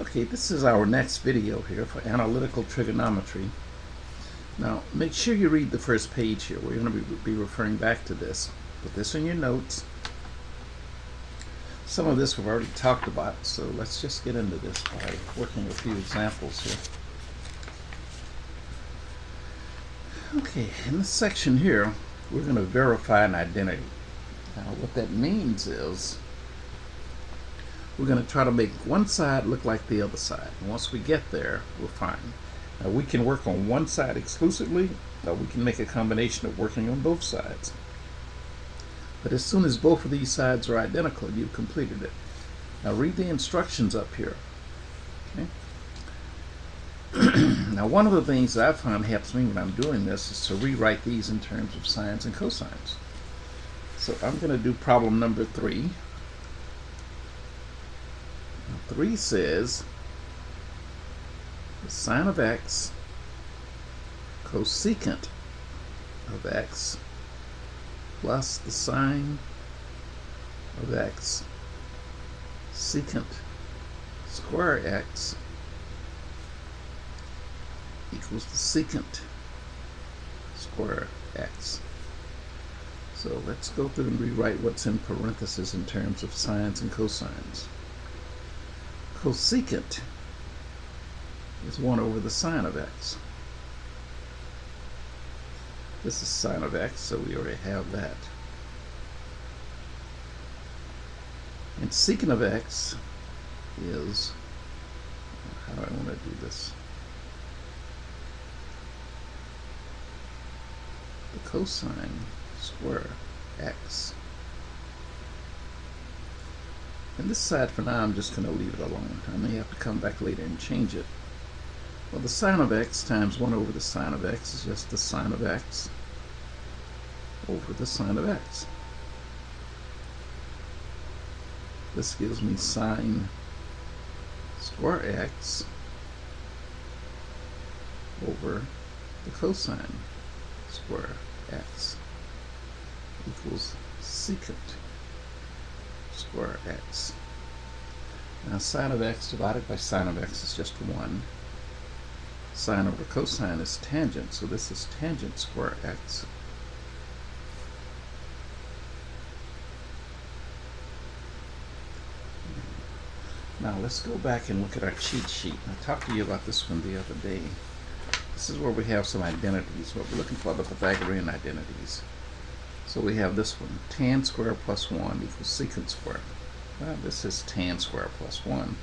Okay, this is our next video here for analytical trigonometry. Now, make sure you read the first page here. We're going to be referring back to this. Put this in your notes. Some of this we've already talked about, so let's just get into this by working a few examples here. Okay, in this section here, we're going to verify an identity. Now, what that means is we're going to try to make one side look like the other side. And once we get there, we're fine. Now, we can work on one side exclusively, or we can make a combination of working on both sides. But as soon as both of these sides are identical, you've completed it. Now, read the instructions up here. Okay? Now, one of the things that I find helps me when I'm doing this is to rewrite these in terms of sines and cosines. So I'm going to do problem number 3. 3 says the sine of x cosecant of x plus the sine of x secant square x equals the secant square x. So let's go through and rewrite what's in parentheses in terms of sines and cosines. Cosecant is 1 over the sine of x. This is sine of x, so we already have that. And secant of x is, how do I want to do this? The cosine square x. And this side for now I'm just going to leave it alone. I may have to come back later and change it. Well, the sine of x times 1 over the sine of x is just the sine of x over the sine of x. This gives me sine square x over the cosine square x equals secant square x. Now sine of x divided by sine of x is just 1. Sine over cosine is tangent, so this is tangent square x. Now let's go back and look at our cheat sheet. I talked to you about this one the other day. This is where we have some identities. What we're looking for, the Pythagorean identities. So we have this one, tan square plus 1 equals secant square. Well, this is tan square plus 1.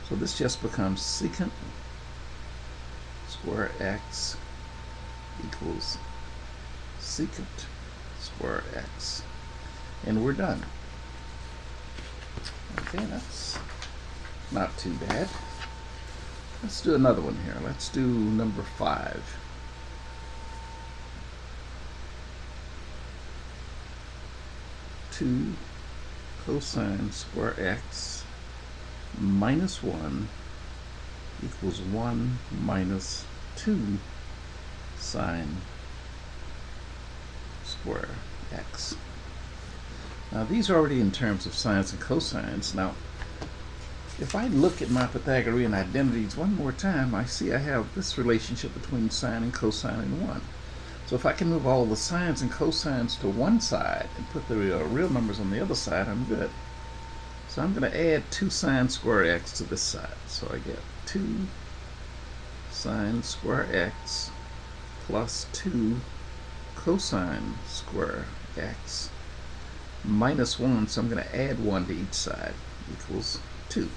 So this just becomes secant square x equals secant square x. And we're done. Okay, that's not too bad. Let's do another one here. Let's do number 5. Two cosine square x minus 1 equals 1 minus 2 sine square x. Now these are already in terms of sines and cosines. Now if I look at my Pythagorean identities one more time, I see I have this relationship between sine and cosine in 1. So if I can move all the sines and cosines to one side and put the real numbers on the other side, I'm good. So I'm going to add 2 sine square x to this side. So I get 2 sine square x plus 2 cosine square x minus 1. So I'm going to add 1 to each side equals 2.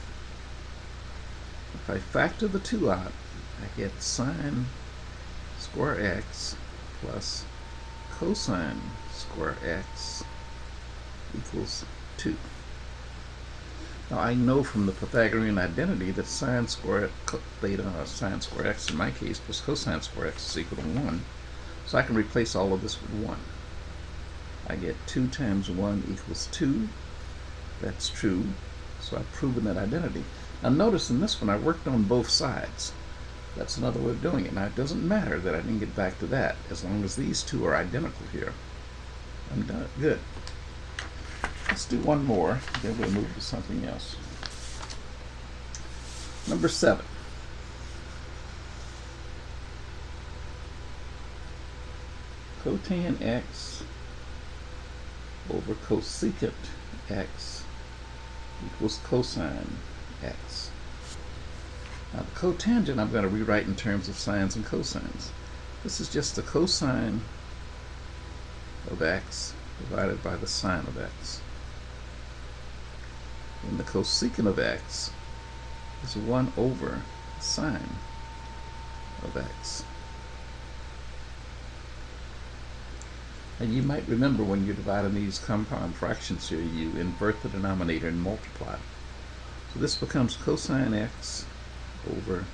If I factor the 2 out, I get sine square x plus cosine square x equals 2. Now I know from the Pythagorean identity that sine square theta, or sine square x in my case, plus cosine square x is equal to 1. So I can replace all of this with 1. I get 2 times 1 equals 2. That's true. So I've proven that identity. Now notice in this one I worked on both sides. That's another way of doing it. Now it doesn't matter that I didn't get back to that. As long as these two are identical here, I'm done. Good. Let's do one more, then we'll move to something else. Number 7. Cotan x over cosecant x equals cosine x. Now the cotangent I'm going to rewrite in terms of sines and cosines. This is just the cosine of x divided by the sine of x. And the cosecant of x is 1 over the sine of x. And you might remember when you're dividing these compound fractions here, you invert the denominator and multiply. So this becomes cosine x over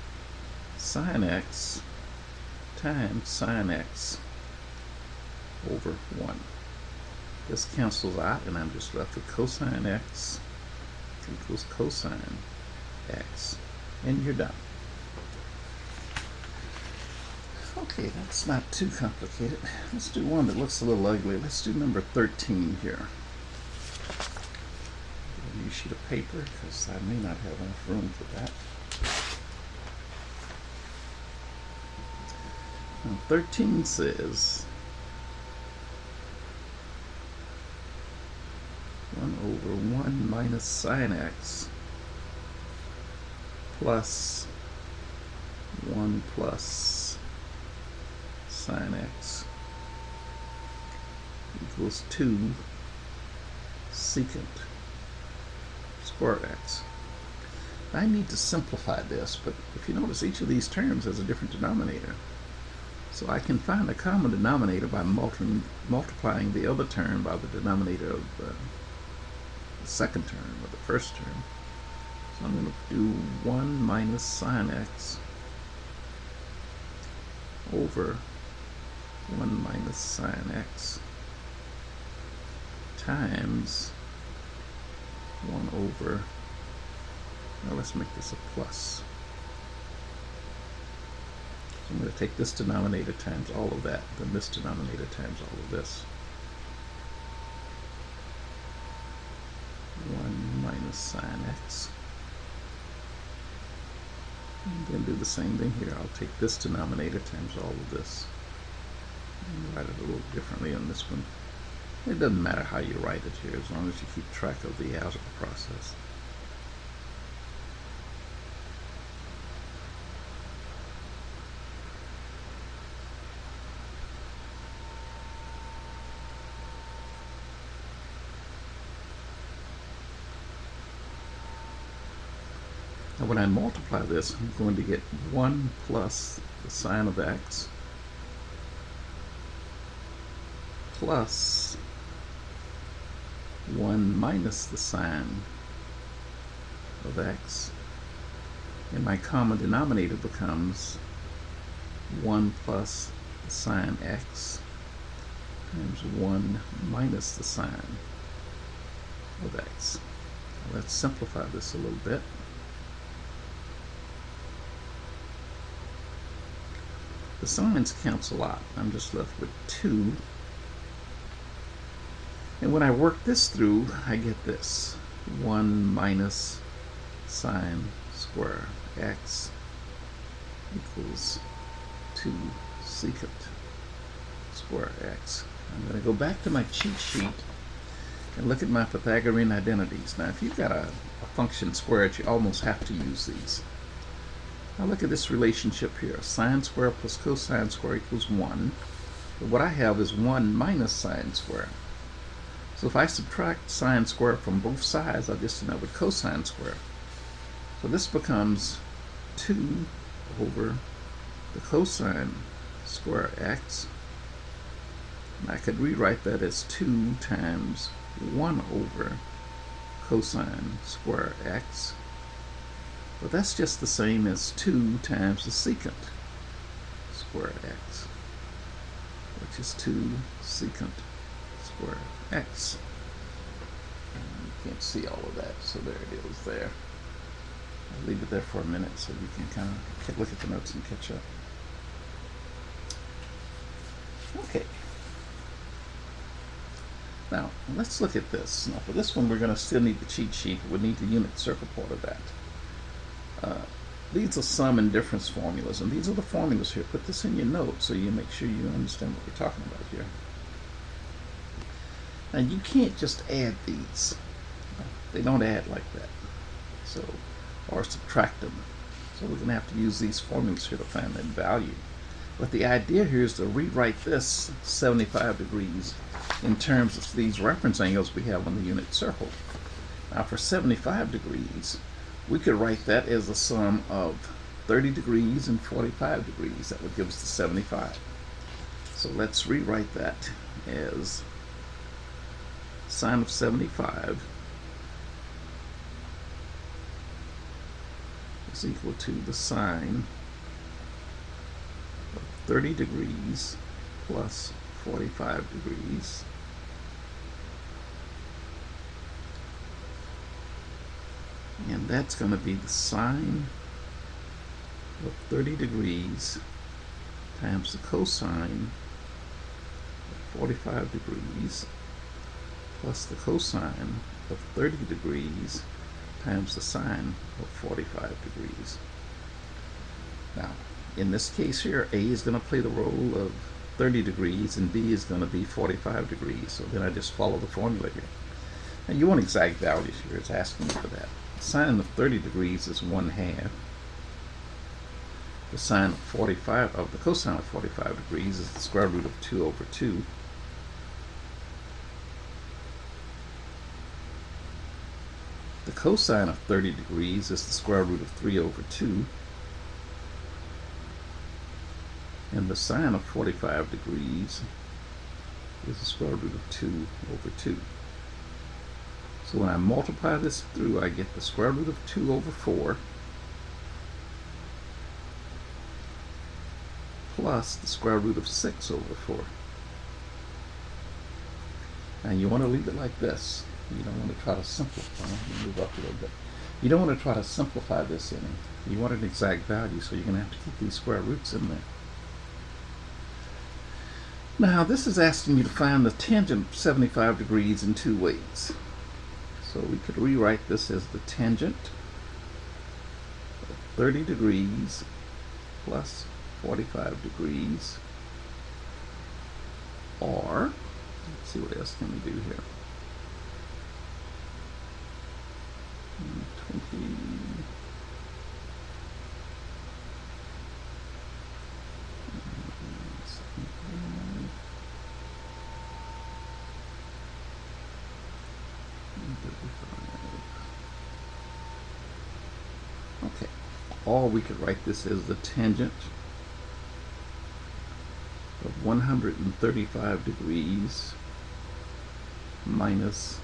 sine x times sine x over 1. This cancels out, and I'm just left with cosine x equals cosine x. And you're done. Okay, that's not too complicated. Let's do one that looks a little ugly. Let's do number 13 here. A new sheet of paper, because I may not have enough room for that. Now, 13 says 1 over 1 minus sine x plus 1 plus sine x equals 2 secant square x. I need to simplify this, but if you notice, each of these terms has a different denominator. So I can find a common denominator by multiplying the other term by the denominator of the second term or the first term. So I'm going to do 1 minus sine x over 1 minus sine x times 1 over, now let's make this a plus. So I'm going to take this denominator times all of that, then this denominator times all of this. 1 minus sine x. And then do the same thing here. I'll take this denominator times all of this. And write it a little differently on this one. It doesn't matter how you write it here, as long as you keep track of the algebra process. Now when I multiply this, I'm going to get 1 plus the sine of x plus 1 minus the sine of x, and my common denominator becomes 1 plus the sine x times 1 minus the sine of x. Now let's simplify this a little bit. The sines cancel out. I'm just left with 2. And when I work this through, I get this. 1 minus sine square x equals 2 secant square x. I'm going to go back to my cheat sheet and look at my Pythagorean identities. Now, if you've got a function squared, you almost have to use these. Now look at this relationship here. Sine square plus cosine square equals 1. But what I have is 1 minus sine square. So if I subtract sine square from both sides, I just end up with cosine square. So this becomes 2 over the cosine square x. And I could rewrite that as 2 times 1 over cosine square x. But that's just the same as 2 times the secant square x, which is 2 secant square x. And you can't see all of that, so there it is there. I'll leave it there for a minute so you can kind of look at the notes and catch up. Okay. Now, let's look at this. Now, for this one, we're going to still need the cheat sheet. We need the unit circle part of that. these are sum and difference formulas, and these are the formulas here. Put this in your notes so you make sure you understand what we're talking about here. Now you can't just add these. They don't add like that. So, or subtract them. So we're going to have to use these formulas here to find that value. But the idea here is to rewrite this 75 degrees in terms of these reference angles we have on the unit circle. Now for 75 degrees, we could write that as the sum of 30 degrees and 45 degrees. That would give us the 75. So let's rewrite that as sine of 75 is equal to the sine of 30 degrees plus 45 degrees and that's going to be the sine of 30 degrees times the cosine of 45 degrees plus the cosine of 30 degrees times the sine of 45 degrees. Now, in this case here, A is going to play the role of 30 degrees and B is going to be 45 degrees. So then I just follow the formula here. Now you want exact values here. It's asking you for that. The sine of 30 degrees is 1/2. The sine of 45 of the cosine of 45 degrees is the square root of 2 over 2. The cosine of 30 degrees is the square root of 3 over 2. And the sine of 45 degrees is the square root of 2 over 2. So when I multiply this through, I get the square root of 2 over 4 plus the square root of 6 over 4. And you want to leave it like this. You don't want to try to simplify. Move up a little bit. You don't want to try to simplify this any. You want an exact value, so you're going to have to keep these square roots in there. Now, this is asking you to find the tangent of 75 degrees in two ways. So we could rewrite this as the tangent of 30 degrees plus 45 degrees. Or, let's see what else can we do here. 20. Okay, or we could write this as the tangent of 135 degrees minus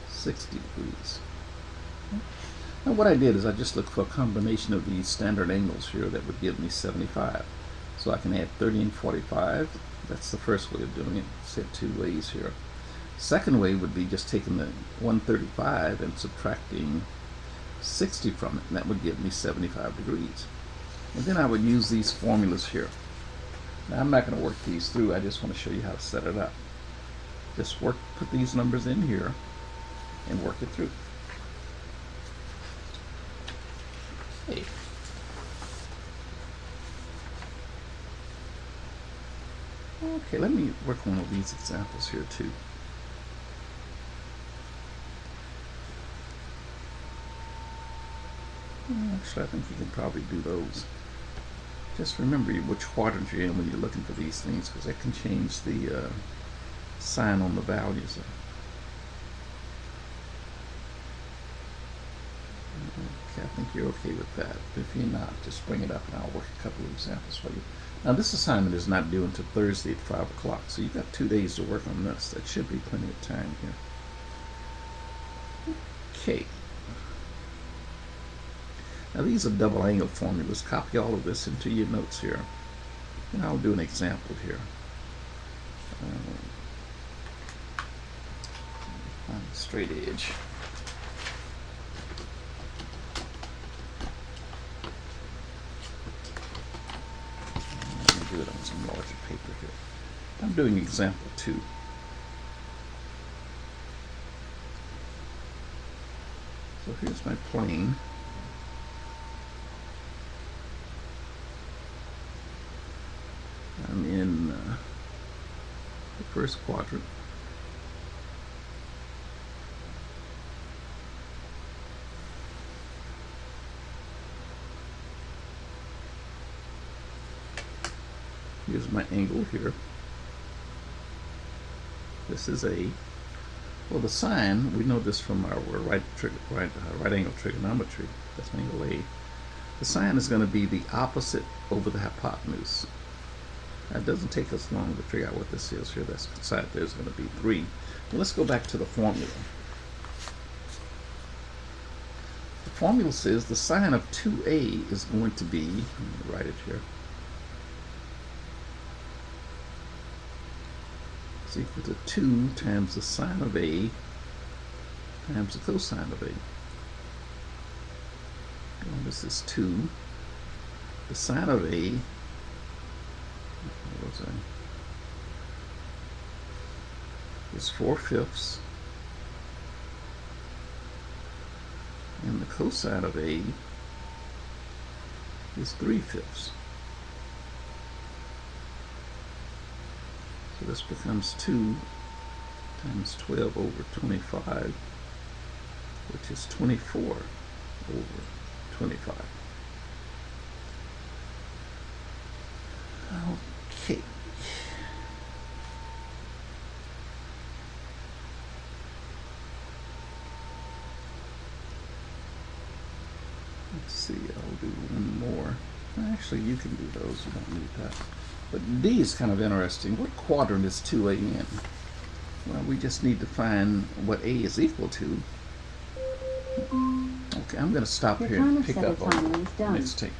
60 degrees. Now what I did is I just looked for a combination of these standard angles here that would give me 75. So I can add 30 and 45. That's the first way of doing it. Set two ways here. Second way would be just taking the 135 and subtracting 60 from it, and that would give me 75 degrees. And then I would use these formulas here. Now I'm not going to work these through, I just want to show you how to set it up. Just put these numbers in here and work it through. Hey. Okay, let me work one of these examples here too. Actually, I think you can probably do those. Just remember which quadrant you're in when you're looking for these things, because that can change the sign on the values. Okay, I think you're okay with that. If you're not, just bring it up and I'll work a couple of examples for you. Now this assignment is not due until Thursday at 5 o'clock, so you've got 2 days to work on this. That should be plenty of time here. Okay. Now these are double angle formulas. Copy all of this into your notes here. And I'll do an example here. Find a straight edge. Let me do it on some larger paper here. I'm doing example 2. So here's my plane. in the first quadrant. Here's my angle here. This is A. Well, the sine, we know this from our right angle trigonometry. That's angle A. The sine is going to be the opposite over the hypotenuse. It doesn't take us long to figure out what this is here. That side there is going to be 3. Well, let's go back to the formula. The formula says the sine of 2A is going to be, let me write it here, is equal to 2 times the sine of A times the cosine of A. And this is 2. The sine of A, is 4/5, and the cosine of A is 3/5. So this becomes 2 times 12 over 25, which is 24 over 25. Okay. Let's see, I'll do one more. Actually, you can do those, you don't need that. But D is kind of interesting. What quadrant is 2A in? Well, we just need to find what A is equal to. Okay, I'm going to stop here and pick up on the next tape.